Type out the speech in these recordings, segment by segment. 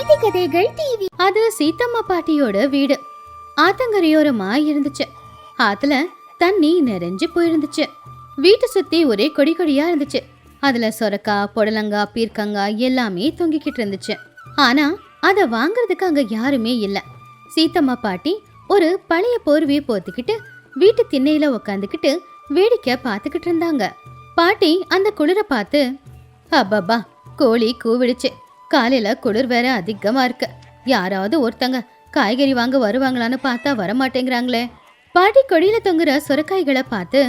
நீதி கதைகள் டிவி. அது சீத்தம்மா பாட்டியோட வீடு. ஆத்தங்கரையோரமா இருந்துச்சு. ஆத்துல தண்ணி நிறைஞ்சு போயிருந்துச்சு. வீட்டை சுத்தி ஒரே கொடி கொடியா இருந்துச்சு. அதுல சொரக்கா, புடலங்கா, பீர்க்கங்காய் எல்லாமே தொங்கிக்கிட்டு இருந்துச்சு. ஆனா அத வாங்குறதுக்கு அங்க யாருமே இல்ல. சீத்தம்மா பாட்டி ஒரு பழைய போர்வையை போத்திக்கிட்டு வீட்டு திண்ணையில உக்காந்துக்கிட்டு வேடிக்கை பார்த்துக்கிட்டு இருந்தாங்க. பாட்டி அந்த குளிர பார்த்து, அப்பப்பா கோழி கூவிடுச்சு, காலையில குளிர் வேற அதிகமா இருக்கு, யாராவது ஒருத்தங்க காய்கறி வாங்க வருவாங்களான்னு பார்த்தா வரமாட்டேங்கிறாங்களே. பாட்டி கொடியில தொங்குற சுரக்காய்களை பார்த்து,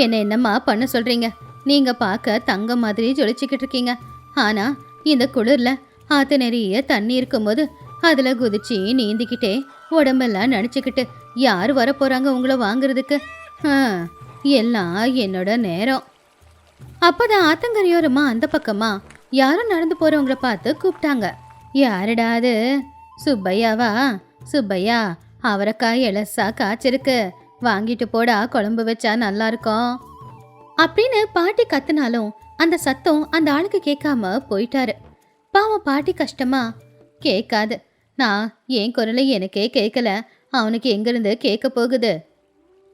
என்னம்மா பண்ண சொல்றீங்க? நீங்க பார்க்க தங்க மாதிரி ஜொலிச்சுக்கிட்டு இருக்கீங்க. ஆனா இந்த குளிர்ல ஆத்து நிறைய தண்ணி இருக்கும்போது அதுல குதிச்சு நீந்திக்கிட்டே உடம்பெல்லாம் நினைச்சுக்கிட்டு யாரு வர போறாங்க உங்களை வாங்குறதுக்கு? எல்லாம் என்னோட நேரம். அப்பதான் ஆத்தங்கரையோரமா அந்த பக்கமா யாரும் நடந்து போறவங்கள பார்த்து கூப்பிட்டாங்க. யாருடா அது? சுப்பையாவா? சுப்பையா, அவரைக்காய் எலசா காய்ச்சிருக்கு, வாங்கிட்டு போடா, குழம்பு வச்சா நல்லா இருக்கும் அப்படின்னு பாட்டி கத்துனாலும் அந்த சத்தம் அந்த ஆளுக்கு கேட்காம போயிட்டாரு. பாவம் பாட்டி கஷ்டமா, கேட்காது, நான் என் குரலை எனக்கே கேட்கல, அவனுக்கு எங்கிருந்து கேட்க போகுது?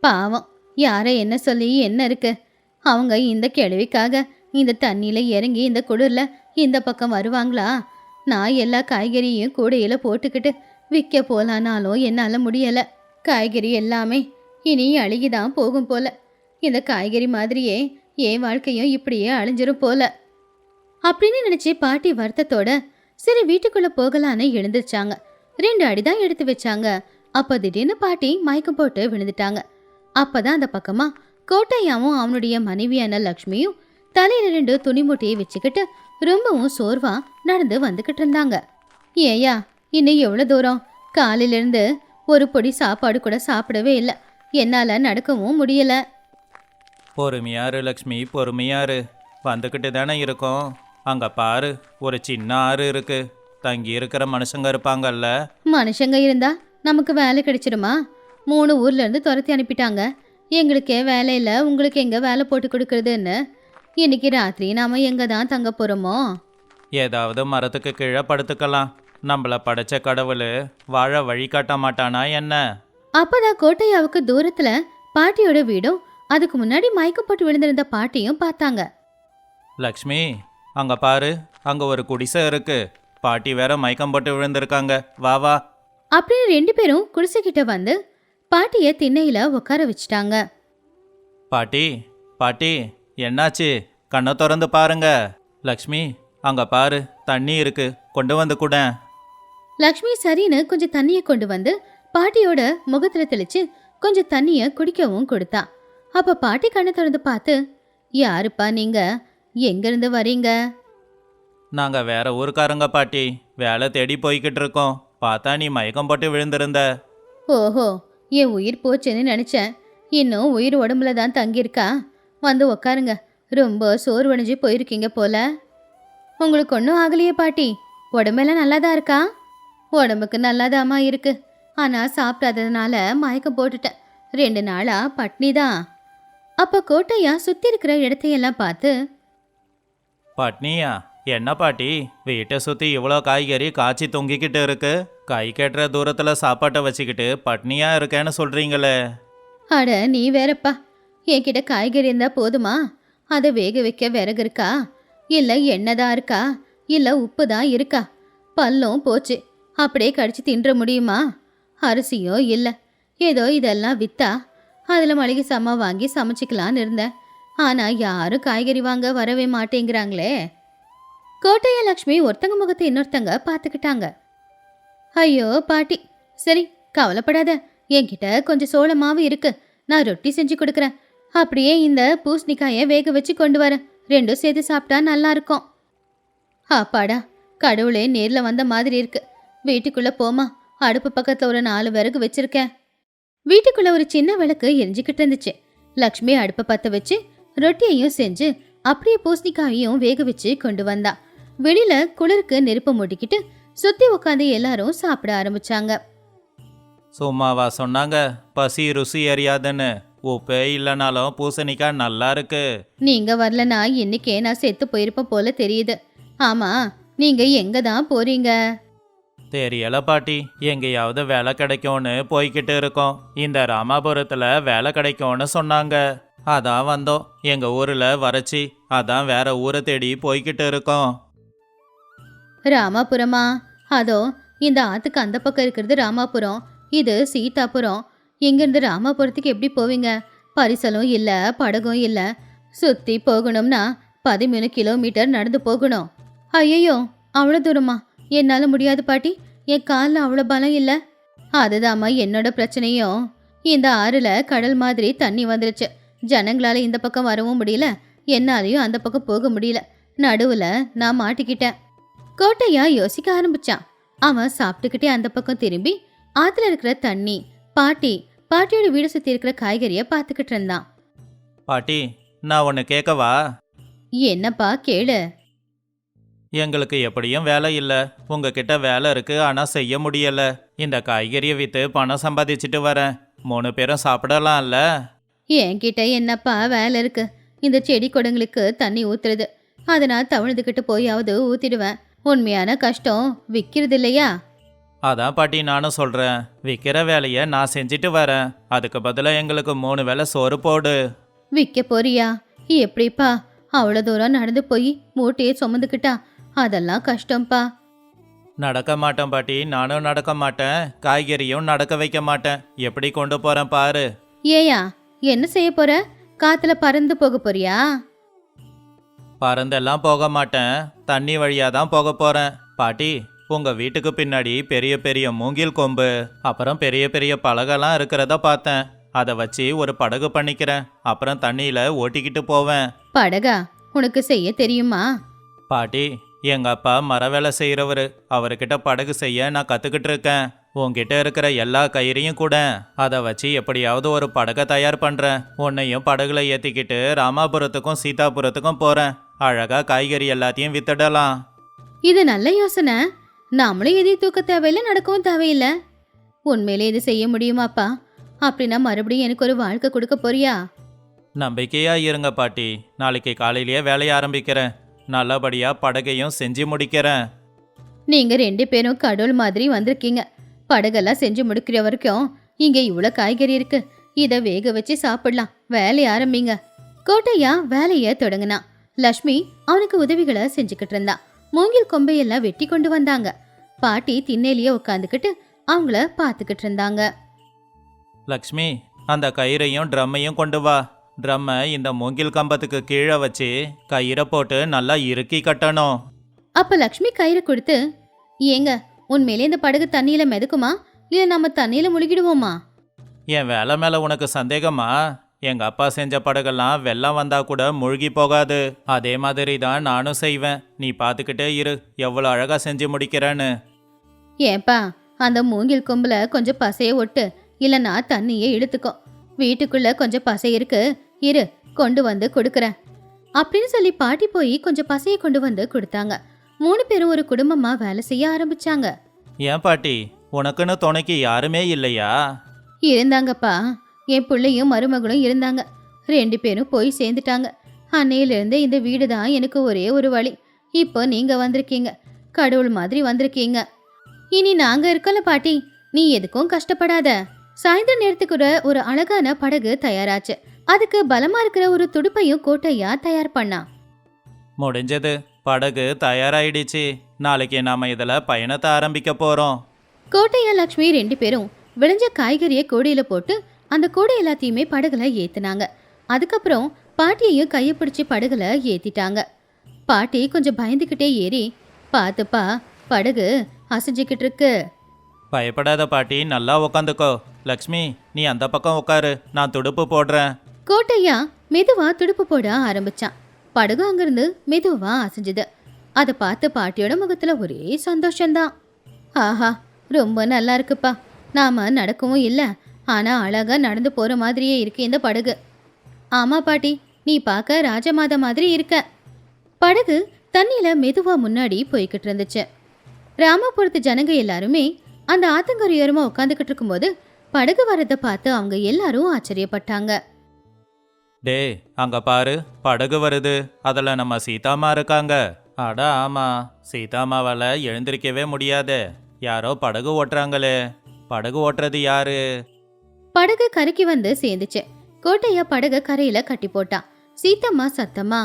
பாவம், யாரை என்ன சொல்லி என்ன இருக்கு? அவங்க இந்த கேள்விக்காக இந்த தண்ணியில இறங்கி இந்த குளிர்ல இந்த பக்கம் வருவாங்களா? நான் எல்லா காய்கறியும் கூடையில போட்டுக்கிட்டு விற்க போலானாலும் என்னால முடியல. காய்கறி எல்லாமே இனி அழுகிதான் போகும் போல. இந்த காய்கறி மாதிரியே என் வாழ்க்கையும் இப்படியே அழிஞ்சிரும் போல அப்படின்னு நினைச்சு பாட்டி வருத்தத்தோட சரி வீட்டுக்குள்ள போகலான்னு எழுந்திருச்சாங்க. 2 அடிதான் எடுத்து வச்சாங்க. அப்ப திடீர்னு பாட்டி மயக்கம் போட்டு விழுந்துட்டாங்க. அப்பதான் அந்த பக்கமா கோட்டையாவும் அவனுடைய மனைவியான லக்ஷ்மியும் தலையில 2 துணி மூட்டையை வச்சுக்கிட்டு ரொம்பவும் சோர்வா நடந்து வந்துகிட்டு இருந்தாங்க. ஏயா, இன்னும் எவ்வளவு தூரம்? காலையில இருந்து ஒரு பொடி சாப்பாடு கூட சாப்பிடவே இல்லை, என்னால நடக்கவும் முடியல. பொறுமையாரு லக்ஷ்மி, பொறுமையாரு, வந்துக்கிட்டு தானே இருக்கோம். அங்க பாரு, ஒரு சின்ன ஆறு இருக்கு, தங்கி இருக்கிற மனுஷங்க இருப்பாங்கல்ல. மனுஷங்க இருந்தா நமக்கு வேலை கிடைச்சிடுமா? 3 ஊர்ல இருந்து துரத்தி அனுப்பிட்டாங்க. எங்களுக்கே வேலை இல்லை, உங்களுக்கு எங்க வேலை போட்டு கொடுக்கறதுன்னு. இன்னைக்கு ராத்திரி நாம எங்க தான் தங்க போறோமோ? ஏதாவது மரத்துக்கு கீழே படுத்துக்கலாம். நம்மள படைச்ச கடவுள் வாழ வழி காட்ட மாட்டானா என்ன? அப்பதான் கோட்டையாவுக்கு தூரத்துல பாட்டியோட வீடும் அதுக்கு முன்னாடி மயக்கப்பட்டு விழுந்திருந்த பாட்டியும் பார்த்தாங்க. லக்ஷ்மி, அங்க பாரு, அங்க ஒரு குடிசை இருக்கு, பாட்டி வேற மயக்கம் போட்டு விழுந்திருக்காங்க, வா வா அப்படின்னு 2 பேரும் குடிசைக்கிட்ட வந்து பாட்டிய திண்ணையில உட்கார வச்சுட்டாங்க. பாட்டி, பாட்டி, என்னாச்சு? கண்ணை திறந்து பாருங்க. லக்ஷ்மி, அங்க பாரு, தண்ணி இருக்கு, கொண்டு வந்து கூட. லக்ஷ்மி சரின்னு கொஞ்சம் தண்ணிய கொண்டு வந்து பாட்டியோட முகத்துல தெளிச்சு கொஞ்சம் தண்ணிய குடிக்கவும் கொடுத்தா. அப்ப பாட்டி கண்ணை திறந்து பார்த்து, யாருப்பா நீங்க? எங்க இருந்து வரீங்க? நாங்க வேற ஊருக்காரங்க பாட்டி, வேலை தேடி போய்கிட்டு இருக்கோம். பார்த்தா நீ மயக்கம் போட்டு விழுந்திருந்த. ஓஹோ, என் உயிர் போச்சுன்னு நினைச்சேன். இன்னும் உயிர் உடம்புல தான் தங்கியிருக்கா? வந்து உக்காருங்க, ரொம்ப சோர்வடைஞ்சு போயிருக்கீங்க போல. உங்களுக்கு ஒன்றும் ஆகலையே பாட்டி? உடம்பெல்லாம் நல்லாதான் இருக்கா? உடம்புக்கு நல்லாதாம்மா இருக்கு, ஆனா சாப்பிடாததுனால மயக்கம் போட்டுட்டேன். 2 நாளா பட்னி தான். அப்ப கோட்டையா சுத்தி இருக்கிற இடத்தையெல்லாம் பார்த்து, பட்னியா? என்ன பாட்டி, வீட்டை சுற்றி இவ்வளோ காய்கறி காய்ச்சி தொங்கிக்கிட்டு இருக்கு, கை கட்டுற தூரத்தில் சாப்பாட்டை வச்சுக்கிட்டு பட்னியா இருக்கேன்னு சொல்கிறீங்களே. அட நீ வேறப்பா, என்கிட்ட காய்கறி இருந்தா போதுமா? அதை வேக வைக்க விறகு இருக்கா? இல்லை எண்ணெய் தான் இருக்கா? இல்லை உப்பு தான் இருக்கா? பல்லும் போச்சு, அப்படியே கடிச்சு தின்ற முடியுமா? அரிசியோ இல்லை, ஏதோ இதெல்லாம் வித்தா அதில் மளிகை சாமான் வாங்கி சமைச்சிக்கலான்னு இருந்தேன். ஆனால் யாரும் காய்கறி வாங்க வரவே மாட்டேங்கிறாங்களே. கோட்டைய லக்ஷ்மி ஒருத்தங்க முகத்தை இன்னொருத்தங்க பார்த்துக்கிட்டாங்க. ஐயோ பாட்டி, சரி கவலைப்படாத, என்கிட்ட கொஞ்சம் சோள மாவு இருக்கு, நான் ரொட்டி செஞ்சு கொடுக்குறேன். அப்படியே இந்த பூசணிக்காயை வேக வச்சு கொண்டு வரேன், 2 சேர்த்து சாப்பிட்டா நல்லா இருக்கும். அப்பாடா, கடவுளே நேரில் வந்த மாதிரி இருக்கு. வீட்டுக்குள்ள போமா, அடுப்பு பக்கத்தில் ஒரு 4 விறகு வச்சிருக்கேன். வீட்டுக்குள்ள ஒரு சின்ன விளக்கு எரிஞ்சுக்கிட்டு இருந்துச்சு. லக்ஷ்மி அடுப்பை பற்ற வச்சு ரொட்டியையும் செஞ்சு அப்படியே பூசணிக்காயையும் வேக வச்சு கொண்டு வந்தா. வெளியில குளிருக்கு நெருப்பு மூட்டிக்கிட்டு சுத்தி உட்காந்து எல்லாரும் சாப்பிட ஆரம்பிச்சாங்க. சும்மாவா சொன்னாங்க பசி ருசி அறியாதுன்னு? உப்பே இல்லைனாலும் பூசணிக்காய் நல்லா இருக்கு. நீங்க வரலனா இன்னைக்கே நான் செத்து போயிருப்ப போல தெரியுது. ஆமா, நீங்க எங்க தான் போறீங்க? தெரியல பாட்டி, எங்கேயாவது வேலை கிடைக்கும்னு போய்கிட்டு இருக்கோம். இந்த ராமாபுரத்துல வேலை கிடைக்கும்னு சொன்னாங்க. அதான் வந்தோம். எங்க ஊர்ல வறட்சி, அதான் வேற ஊரை தேடி போய்கிட்டு இருக்கோம். ராமாபுரமா? அதோ இந்த ஆத்துக்கு அந்த பக்கம் இருக்கிறது ராமாபுரம், இது சீதாபுரம். இங்கிருந்து ராமாபுரத்துக்கு எப்படி போவீங்க? பரிசலும் இல்ல, படகும் இல்ல. சுத்தி போகணும்னா 13 கிலோமீட்டர் நடந்து போகணும். ஐயோ, அவ்வளோ தூரமா? என்னால முடியாது பாட்டி, என் காலில் அவ்வளோ பலம் இல்லை. அதுதாம்மா என்னோட பிரச்சனையும். இந்த ஆறுல கடல் மாதிரி தண்ணி வந்துருச்சு. ஜனங்களால இந்த பக்கம் வரவும் முடியல, என்னாலையும் அந்த பக்கம் போக முடியல. நடுவுல நான் மாட்டிக்கிட்டேன். கோட்டையா யோசிக்க ஆரம்பிச்சான். அவன் சாப்பிட்டுக்கிட்டே அந்த பக்கம் திரும்பி ஆத்துல இருக்கிற தண்ணி, பாட்டியோட வீடு சுத்தி இருக்கிற காய்கறிய பார்த்துக்கிட்டு இருந்தான். பாட்டி, நான் ஒன்று கேட்கவா? என்னப்பா கேளு. எங்களுக்கு எப்படியும் வேலை இல்லை. உங்ககிட்ட வேலை இருக்கு, ஆனால் செய்ய முடியல. இந்த காய்கறியை விற்று பணம் சம்பாதிச்சுட்டு வரேன். 3 பேரும் சாப்பிடலாம்ல? என்கிட்ட என்னப்பா வேலை இருக்கு? இந்த செடி கொடங்களுக்கு தண்ணி ஊத்துறது, அதை நான் தவழ்ந்துக்கிட்டு போயாவது ஊத்திடுவேன். உண்மையான கஷ்டம் விற்கிறது இல்லையா? அதான் பாட்டி நானும் சொல்கிறேன். விற்கிற வேலையை நான் செஞ்சுட்டு வரேன். அதுக்கு பதிலாக எங்களுக்கு 3 வேளை சோறு போடு. விற்க போறியா? எப்படிப்பா? அவ்வளோ தூரம் நடந்து போய் மூட்டையை சுமந்துக்கிட்டா அதெல்லாம் கஷ்டம்ப்பா. நடக்க மாட்டேன் பாட்டி, நானும் நடக்க மாட்டேன். காய்கறியும் நடக்க வைக்க மாட்டேன். எப்படி கொண்டு போகிறேன் பாரு. ஏயா, என்ன செய்ய போற? காத்துல பறந்து போக போறியா? பறந்தெல்லாம் போக மாட்டேன், தண்ணி வழியாக தான் போக போகிறேன். பாட்டி, உங்கள் வீட்டுக்கு பின்னாடி பெரிய பெரிய மூங்கில் கொம்பு, அப்புறம் பெரிய பெரிய பலகைலாம் இருக்கிறத பார்த்தேன். அதை வச்சு ஒரு படகு பண்ணிக்கிறேன். அப்புறம் தண்ணியில் ஓட்டிக்கிட்டு போவேன். படகா? உனக்கு செய்ய தெரியுமா? பாட்டி, எங்கள் அப்பா மர வேலை செய்கிறவர். அவர்கிட்ட படகு செய்ய நான் கற்றுக்கிட்டு இருக்கேன். உங்ககிட்ட இருக்கிற எல்லா கயிறையும் கூட, அதை வச்சு எப்படியாவது ஒரு படகை தயார் பண்ணுறேன். உன்னையும் படகுல ஏற்றிக்கிட்டு ராமாபுரத்துக்கும் சீதாபுரத்துக்கும் போகிறேன். அழகாக காய்கறி எல்லாத்தையும் வித்துடலாம். இது நல்ல யோசனை. நாமளும் எதையும் தூக்க தேவையில்லை, நடக்கவும் தேவையில்லை. உண்மையிலே இது செய்ய முடியுமாப்பா? அப்படின்னா மறுபடியும் எனக்கு ஒரு வாழ்க்கை கொடுக்க போறியா? நம்பிக்கையா இருங்க பாட்டி. நாளைக்கு காலையிலேயே வேலையை ஆரம்பிக்கிறேன். நல்லபடியாக படகையும் செஞ்சு முடிக்கிறேன். நீங்க 2 பேரும் கடவுள் மாதிரி வந்திருக்கீங்க. படகெல்லாம் செஞ்சு முடிக்கிற வரைக்கும் இங்க இவ்வளோ காய்கறி இருக்கு. இதை வேக வச்சு சாப்பிடலாம். வேலையை ஆரம்பிங்க. கோட்டையா வேலையை தொடங்கினான். லக்ஷ்மி அவனுக்கு உதவிகளை செஞ்சுக்கிட்டு இருந்தா. மூங்கில் கொம்பையெல்லாம் வெட்டி கொண்டு வந்தாங்க. பாட்டி திண்ணையிலேயே உட்காந்துக்கிட்டு அவங்கள பார்த்துக்கிட்டு இருந்தாங்க. லக்ஷ்மி, அந்த கயிறையும் ட்ரம்மையும் கொண்டு வா. ட்ரம்மை இந்த மூங்கில் கம்பத்துக்கு கீழே வச்சு கயிறை போட்டு நல்லா இறுக்கி கட்டணும். அப்ப லக்ஷ்மி கயிறை கொடுத்து, ஏங்க, உண்மையிலே இந்த படகு தண்ணியில மிதக்குமா, இல்ல நம்ம தண்ணியில முழுகிடுவோமா? என் வேலை மேலே உனக்கு சந்தேகமா? எங்கள் அப்பா செஞ்ச படகெல்லாம் வெள்ளம் வந்தா கூட மூழ்கி போகாது. அதே மாதிரி தான் நானும் செய்வேன். நீ பார்த்துக்கிட்டே இரு, எவ்வளோ அழகாக செஞ்சு முடிக்கிறேன்னு. ஏப்பா, அந்த மூங்கில் கொம்புல கொஞ்சம் பசைய ஒட்டு, இல்லைன்னா தண்ணியே இழுத்துக்கோ. வீட்டுக்குள்ள கொஞ்சம் பசை இருக்கு, இரு கொண்டு வந்து கொடுக்குறேன் அப்படின்னு சொல்லி பாட்டி போய் கொஞ்சம் பசையை கொண்டு வந்து கொடுத்தாங்க. 3 பேரும் ஒரு குடும்பமா வேலை செய்ய ஆரம்பிச்சாங்க. ஏன் பாட்டி, உனக்குன்னு துணைக்கு யாருமே இல்லையா? இருந்தாங்கப்பா, என் பிள்ளையும் மருமகளும் இருந்தாங்க. 2 பேரும் போய் சேர்ந்துட்டாங்க. அன்னையிலிருந்து இந்த வீடு தான் எனக்கு ஒரே ஒரு வழி. இப்போ நீங்க வந்திருக்கீங்க, கடவுள் மாதிரி வந்திருக்கீங்க. இனி நாங்க இருக்கோம்ல பாட்டி, நீ எதுக்கும் கஷ்டப்படாத. சாயந்தர நேரத்துக்கு ஒரு அழகான படகு தயாராச்சு. அதுக்கு பலமா இருக்கிற ஒரு துடுப்பையும் கோட்டையா தயார் பண்ணா. முடிஞ்சது, படகு தயாராயிடுச்சு. நாளைக்கு நாம இதில் பயணத்தை ஆரம்பிக்க போகிறோம். கோட்டையா லக்ஷ்மி 2 பேரும் விளைஞ்ச காய்கறியை கூடையில போட்டு அந்த கூடை எல்லாத்தையுமே படகுல ஏத்துனாங்க. அதுக்கப்புறம் பாட்டியையும் கையை பிடிச்சி படகுல ஏத்திட்டாங்க. பாட்டி கொஞ்சம் பயந்துக்கிட்டே ஏறி, பார்த்துப்பா, படகு அசைஞ்சிக்கிட்டு இருக்கு. பயப்படாத பாட்டி, நல்லா உக்காந்துக்கோ. லக்ஷ்மி, நீ அந்த பக்கம் உட்காரு, நான் துடுப்பு போடுறேன். கோட்டையா மெதுவா துடுப்பு போட ஆரம்பிச்சான். படகு அங்கிருந்து மெதுவா அசைஞ்சுது. அதை பார்த்து பாட்டியோட முகத்துல ஒரே சந்தோஷம்தான். ஆஹா, ரொம்ப நல்லா இருக்குப்பா. நாம நடக்கவும் இல்லை, ஆனா அழகா நடந்து போற மாதிரியே இருக்கு இந்த படகு. ஆமா பாட்டி, நீ பார்க்க ராஜமாதா மாதிரி இருக்க. படகு தண்ணியில மெதுவா முன்னாடி போய்கிட்டு இருந்துச்சு. ராமபுரத்து ஜனங்க எல்லாருமே அந்த ஆத்தங்கரையோரமா உட்காந்துக்கிட்டு இருக்கும்போது படகு வரதை பார்த்து அவங்க எல்லாரும் ஆச்சரியப்பட்டாங்க. டே, அங்க பாரு, படகு வருது. அதில் நம்ம சீதாமா இருக்காங்க. அட ஆமா, சீதாமாவால் எழுந்திருக்கவே முடியாது. யாரோ படகு ஓட்டுறாங்களே, படகு ஓட்டுறது யாரு? படகு கரைக்கு வந்து சேர்ந்துச்சு. கோட்டையா படகு கரையில கட்டி போட்டான். சீத்தம்மா சத்தம்மா,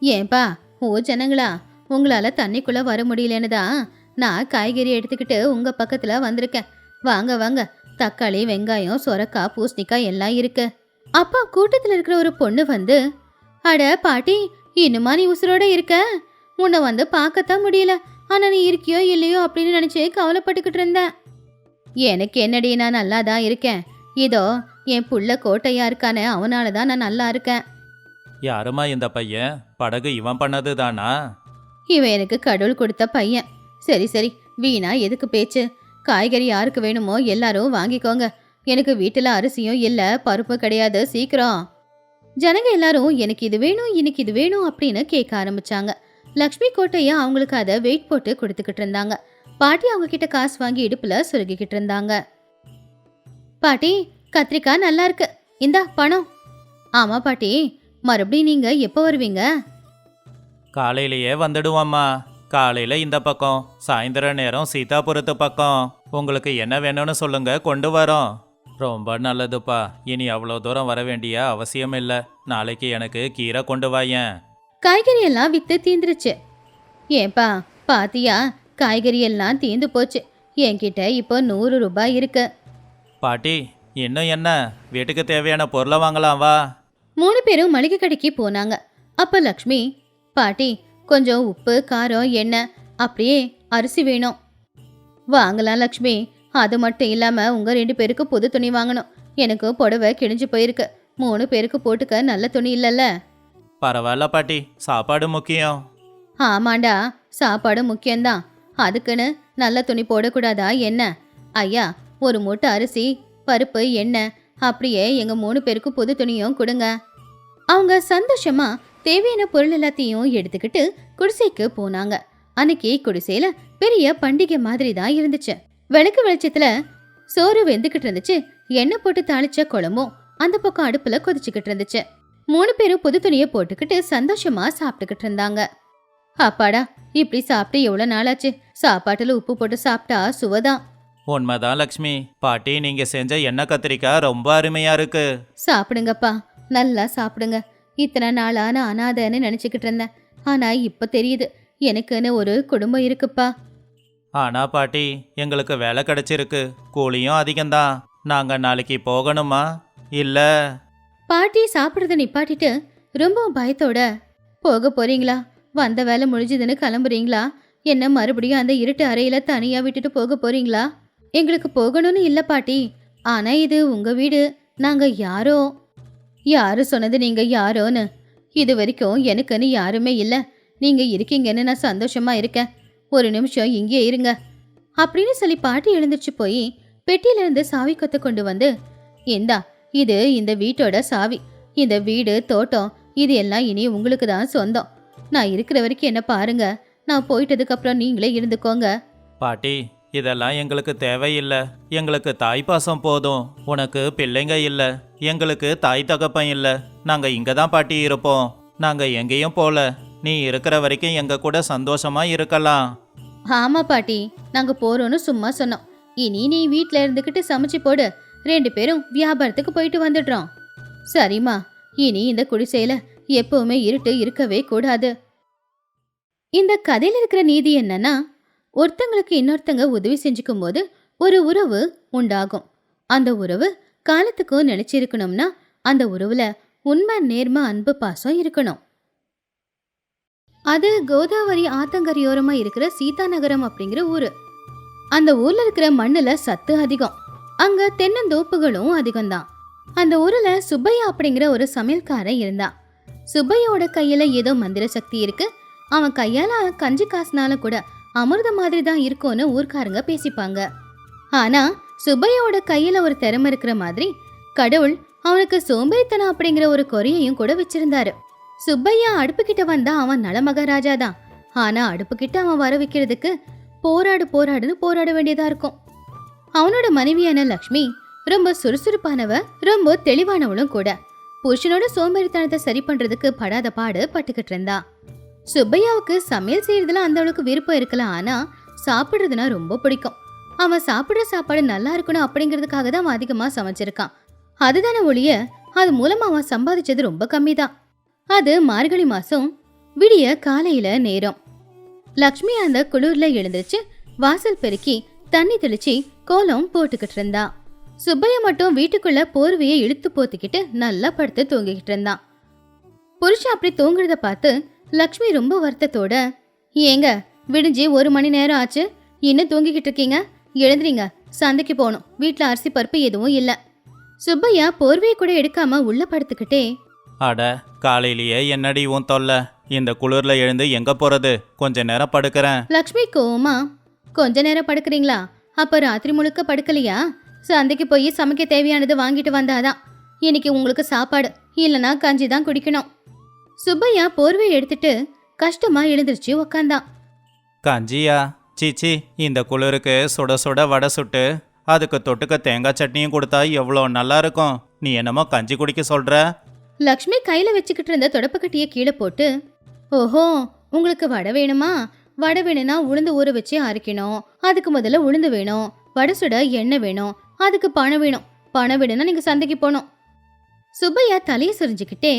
ஏன்பா ஓ ஜனங்களா, உங்களால தண்ணிக்குள்ள வர முடியலன்னு தான் நான் காய்கறி எடுத்துக்கிட்டு உங்க பக்கத்துல வந்திருக்கேன். வாங்க வாங்க, தக்காளி, வெங்காயம், சொரக்காய், பூசணிக்காய் எல்லாம் இருக்கு. அப்பா கூட்டத்துல இருக்கிற ஒரு பொண்ணு வந்து, அட பாட்டி, இன்னுமா நீ உசுரோட இருக்க? உன்னை வந்து பார்க்கத்தான் முடியல. ஆனா நீ இருக்கியோ இல்லையோ அப்படின்னு நினைச்சு கவலைப்பட்டுக்கிட்டு இருந்தேன். எனக்கு என்னடி, நான் நல்லா தான் இருக்கேன். இதோ என் புள்ள கோட்டையா இருக்கானே, அவனால தான் நான் நல்லா இருக்கேன். யாருமா இந்த பையன்? படகு இவன் பண்ணது தானா? இவன் எனக்கு கடவுள் கொடுத்த பையன். சரி சரி, வீணா எதுக்கு பேச்சு? காய்கறி யாருக்கு வேணுமோ எல்லாரும் வாங்கிக்கோங்க. எனக்கு வீட்டுல அரிசியும் இல்ல, பருப்பு கிடையாது, சீக்கிரம். ஜனங்க எல்லாரும் எனக்கு இது வேணும், இன்னைக்கு இது வேணும் அப்படின்னு கேட்க ஆரம்பிச்சாங்க. லக்ஷ்மி கோட்டையா அவங்களுக்கு அதை வெயிட் போட்டு கொடுத்துக்கிட்டு இருந்தாங்க. பாட்டி அவங்க கிட்ட காசு வாங்கி இடுப்புல சுருகிக்கிட்டு இருந்தாங்க. பாட்டி, கத்திரிக்காய் நல்லா இருக்கு, இந்தா பணம். ஆமா பாட்டி, மறுபடியும் நீங்க எப்போ வருவீங்க? காலையிலேயே வந்துடுவோம்மா. காலையில இந்த பக்கம், சாயந்தர நேரம் சீதாபுரத்து பக்கம். உங்களுக்கு என்ன வேணும்னு சொல்லுங்க, கொண்டு வரோம். ரொம்ப நல்லதுப்பா. இனி அவ்வளோ தூரம் வர வேண்டிய அவசியம் இல்லை. நாளைக்கு எனக்கு கீரை கொண்டு வாயேன். காய்கறி எல்லாம் வித்து தீந்துருச்சு. ஏன்பா பாத்தியா, காய்கறி எல்லாம் தீந்து போச்சு. என்கிட்ட இப்போ 100 ரூபாய் இருக்கு. பாட்டி, இன்னும் என்ன? வீட்டுக்கு தேவையான பொருளை வாங்கலாம் வா. 3 பேரும் மளிகை கடைக்கு போனாங்க. அப்ப லக்ஷ்மி, பாட்டி கொஞ்சம் உப்பு, காரம், எண்ணெய், அப்படியே அரிசி வேணும். வாங்கலாம் லக்ஷ்மி. அது மட்டும் இல்லாம உங்க 2 பேருக்கு புது துணி வாங்கணும். எனக்கு புடவை கிழிஞ்சு போயிருக்கு. 3 பேருக்கு போட்டுக்க நல்ல துணி இல்லைல்ல. பரவாயில்ல பாட்டி, சாப்பாடு முக்கியம். ஆமாண்டா, சாப்பாடு முக்கியம்தான். அதுக்குன்னு நல்ல துணி போடக்கூடாதா என்ன? ஐயா, ஒரு மூட்டை அரிசி, பருப்பு, எண்ணெய், அப்படியே எங்க 3 பேருக்கு புது துணியும் கொடுங்க. அவங்க சந்தோஷமா தேவையான பொருள் எல்லாத்தையும் எடுத்துக்கிட்டு குடிசைக்கு போனாங்க. அன்னைக்கு குடிசையில பெரிய பண்டிகை மாதிரி தான் இருந்துச்சு. விளக்கு வெளிச்சத்துல சோறு வெந்துக்கிட்டு இருந்துச்சு. எண்ணெய் போட்டு தாளிச்ச குழம்பும் அந்த பக்கம் அடுப்புல கொதிச்சுக்கிட்டு இருந்துச்சு. 3 பேரும் புது துணியை போட்டுக்கிட்டு சந்தோஷமா சாப்பிட்டுக்கிட்டு இருந்தாங்க. அப்பாடா, இப்படி சாப்பிட்டு எவ்வளவு நாளாச்சு. சாப்பாட்டுல உப்பு போட்டு சாப்பிட்டா சுவைதான். உண்மைதான் லக்ஷ்மி. பாட்டி, நீங்க செஞ்ச எண்ணெய் கத்திரிக்காய் ரொம்ப அருமையா இருக்கு. சாப்பிடுங்கப்பா, நல்லா சாப்பிடுங்க. இத்தனை நாளா நான் அனாதைன்னு நினைச்சுக்கிட்டு இருந்தேன். ஆனா இப்ப தெரியுது, எனக்குன்னு ஒரு குடும்பம் இருக்குப்பா. ஆனா பாட்டி, எங்களுக்கு வேலை கிடைச்சிருக்கு. கூலியும் அதிகம்தான். நாங்க நாளைக்கு போகணுமா இல்ல? பாட்டி சாப்பிடுறத நிப்பாட்டிட்டு ரொம்ப பயத்தோட, போக போறீங்களா? வந்த வேலை முடிஞ்சதுன்னு கிளம்புறீங்களா? என்ன மறுபடியும் அந்த இருட்டு அறையில தனியா விட்டுட்டு போக போறீங்களா? எங்களுக்கு போகணும்னு இல்ல பாட்டி. ஆனா இது உங்க வீடு. நாங்க யாரோ. யாரு சொன்னது நீங்க யாரோன்னு? இது வரைக்கும் எனக்குன்னு யாருமே இல்ல. நீங்க இருக்கீங்கன்னு நான் சந்தோஷமா இருக்கேன். ஒரு நிமிஷம் இங்கே இருங்க அப்படின்னு சொல்லி பாட்டி எழுந்திருச்சு போய் பெட்டியில இருந்து சாவி கொத்து கொண்டு வந்து, இந்தா, இது இந்த வீட்டோட சாவி. இந்த வீடு, தோட்டம், இது எல்லாம் இனி உங்களுக்கு தான் சொந்தம். நான் இருக்கிற வரைக்கும் என்ன பாருங்க. நான் போயிட்டதுக்கு அப்புறம் நீங்களே இருந்துக்கோங்க. பாட்டி, இதெல்லாம் எங்களுக்கு தேவையில்லை. எங்களுக்கு தாய் பாசம் போதும். உனக்கு பிள்ளைங்க இல்ல, எங்களுக்கு தாய் தகப்பன் இல்ல. நாங்க இங்க தான் பாட்டி இருப்போம். நாங்க எங்கேயும் போல. நீ இருக்கிற வரைக்கும் எங்க கூட சந்தோஷமா இருக்கலாம். ஆமா பாட்டி, நாங்க போறோம்னு சும்மா சொன்னோம். இனி நீ வீட்ல இருந்துகிட்டு சமைச்சு போடு. 2 பேரும் வியாபாரத்துக்கு போயிட்டு வந்துடுறோம். சரிம்மா, இனி இந்த குடிசையில எப்பவுமே இருட்டு இருக்கவே கூடாது. இந்த கதையில இருக்கிற நீதி என்னன்னா, ஒருத்தங்களுக்கு இன்னொருத்தங்க உதவி செஞ்சுக்கும் போது ஒரு உறவு உண்டாகும். அந்த உறவு காலத்துக்கும் நினைச்சிருக்கணும்னா அந்த உறவுல உண்மை, நேர்மை, அன்பு, பாசம் இருக்கணும். அது கோதாவரி ஆத்தங்கரையோரமா இருக்கிற சீதா நகரம் அப்படிங்கிற ஊரு. அந்த ஊர்ல இருக்கிற மண்ணுல சத்து அதிகம். அங்க தென்னந்தோப்புகளும் அதிகம்தான். அந்த ஊர்ல சுப்பையா அப்படிங்கிற ஒரு சமையல்காரன் இருந்தான். சுப்பையோட கையில ஏதோ மந்திர சக்தி இருக்கு. அவன் கையால கஞ்சி காசுனால கூட அமிர்த மாதிரி தான் இருக்கும்னு ஊர்க்காரங்க பேசிப்பாங்க. ஆனா சுப்பையோட கையில ஒரு திறமை இருக்கிற மாதிரி கடவுள் அவனுக்கு சோம்பேறித்தனம் அப்படிங்கிற ஒரு குறையையும் கூட வச்சிருந்தாரு. சுப்பையா அடுப்பு கிட்ட வந்தா அவன் நல மகாராஜா தான். ஆனா அடுப்பு கிட்ட அவன் வர வைக்கிறதுக்கு போராடுன்னு போராட வேண்டியதா இருக்கும். அவனோட மனைவியான லக்ஷ்மி ரொம்ப சுறுசுறுப்பானவ, ரொம்ப தெளிவானவளும் கூட. புருஷனோட சோம்பேறித்தனத்தை சரி பண்றதுக்கு படாத பாடு பட்டுக்கிட்டு இருந்தா. சுப்பையாவுக்கு சமையல் செய்யறதுல அந்த அளவுக்கு விருப்பம் இருக்கலாம். ஆனா சாப்பிடுறதுனா ரொம்ப பிடிக்கும். அவன் சாப்பிடுற சாப்பாடு நல்லா இருக்கணும் அப்படிங்கிறதுக்காக தான் அவன் அதிகமா சமைச்சிருக்கான். அதுதானே ஒழிய அது மூலமா அவன் சம்பாதிச்சது ரொம்ப கம்மி தான். அது மார்கழி மாசம் விடிய காலையில நேரம். லக்ஷ்மி அந்த குளிர்ல எழுந்திருச்சு வாசல் பெருக்கி தண்ணி தெளிச்சு கோலம் போட்டுக்கிட்டு இருந்தா. சுப்பையா மட்டும் வீட்டுக்குள்ள போர்வையை இழுத்து போத்திக்கிட்டு நல்லா படுத்து தூங்கிக்கிட்டு இருந்தான். புருஷன் அப்படி தூங்குறத பார்த்து லக்ஷ்மி ரொம்ப வருத்தத்தோட, ஏங்க விடிஞ்சு 1 மணி நேரம் ஆச்சு, இன்னும் தூங்கிக்கிட்டு இருக்கீங்க, எழுந்துறீங்க, சந்தைக்கு போகணும், வீட்டுல அரிசி பருப்பு எதுவும் இல்ல. சுப்பையா போர்வையை கூட எடுக்காம உள்ள படுத்துக்கிட்டே, அட காலையிலேயே என்னடி உன் தொல்லை, இந்த குளிர்ல எழுந்து எங்க போறது, கொஞ்ச நேரம் படுக்கிறேன். லக்ஷ்மி கோவமா, கொஞ்ச நேரம் படுக்கிறீங்களா, அப்ப ராத்திரி முழுக்க படுக்கலையா? சந்தைக்கு போய் சமைக்க தேவையானது வாங்கிட்டு வந்தாதான் இன்னைக்கு உங்களுக்கு சாப்பாடு, இல்லனா கஞ்சி தான் குடிக்கணும். சுப்பையா போர்வை எடுத்துட்டு கஷ்டமா எழுந்திருச்சு உக்காந்தான். கஞ்சியா? சீச்சி, இந்த குளிருக்கு சுட சுட வடை சுட்டு அதுக்கு தொட்டுக்க தேங்காய் சட்னியும் கொடுத்தா எவ்வளோ நல்லா இருக்கும். நீ என்னமோ கஞ்சி குடிக்க சொல்ற? லக்ஷ்மி கையில வச்சுக்கிட்டு இருந்த தொடப்பக்கட்டிய கீழே போட்டு, ஓஹோ உங்களுக்கு வடை வேணுமா? வடை வேணும்னா உளுந்து ஊற வச்சு அரைக்கணும், அதுக்கு முதல்ல உளுந்து வேணும், வடை சுட எண்ணெய் வேணும், அதுக்கு பணம் வேணும், பணம் வேணும்னா நீங்க சந்தைக்கு போகணும். சுப்பையா தலையை சுரிஞ்சுக்கிட்டே,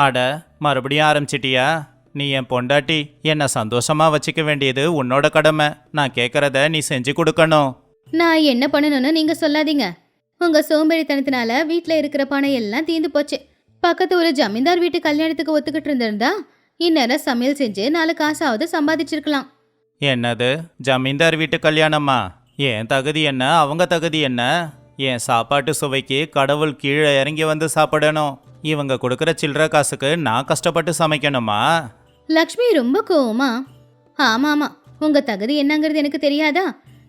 அட மறுபடியும் ஆரம்பிச்சிட்டியா? நீ என் பொண்டாட்டி, என்னை சந்தோஷமா வச்சுக்க வேண்டியது உன்னோட கடமை. நான் கேட்கறத நீ செஞ்சு கொடுக்கணும். நான் என்ன பண்ணணும்னு நீங்க சொல்லாதீங்க. உங்க சோம்பேறித்தனத்தினால வீட்டுல இருக்கிற பணம் எல்லாம் தீந்து போச்சு. பக்கத்து ஒரு ஜமீன்தார் வீட்டு கல்யாணத்துக்கு ஒத்துக்கிட்டு இருந்திருந்தா இந்நேரம் சமையல் செஞ்சு 4 காசாவது சம்பாதிச்சிருக்கலாம். என்னது ஜமீன்தார் வீட்டு கல்யாணமா? என் தகுதி என்ன, அவங்க தகுதி என்ன? என் சாப்பாட்டு சுவைக்கு கடவுள் கீழே இறங்கி வந்து சாப்பிடணும். இவங்க கொடுக்குற சில்லற காசுக்கு நான் கஷ்டப்பட்டு சமைக்கணுமா? லக்ஷ்மி ரொம்ப கோவமா, ஆமா ஆமா, உங்க தகுதி என்னங்கிறது எனக்கு தெரியாதா?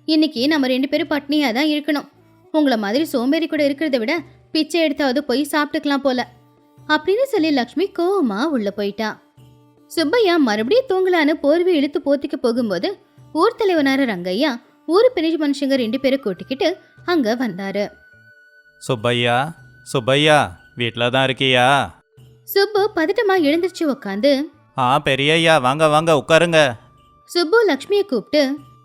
இன்னைக்கு நம்ம 2 பேரும் பட்னியா தான் இருக்கணும். உங்களை மாதிரி சோம்பேறி கூட இருக்கிறத விட பிச்சை எடுத்தாவது போய் சாப்பிட்டுக்கலாம் போல அப்படின்னு சொல்லி லக்ஷ்மி கோவமா உள்ள போயிட்டா. சுப்பையா மறுபடியும் தூங்கலான்னு போர்வை இழுத்து போத்திக்க போகும்போது ஊர் தலைவனார ரங்கையா ஊரு பெரிய மனுஷங்க 2 பேரை கூட்டிக்கிட்டு அங்க வந்தாரு. சுப்பையா, சுப்பையா, வீட்டில் தான் இருக்கியா? சுப்பு பதட்டமா எழுந்திருச்சு உக்காந்து, பெரியய்யா வாங்க வாங்க உட்காருங்க. சுப்பு லக்ஷ்மியை கூப்பிட்டு,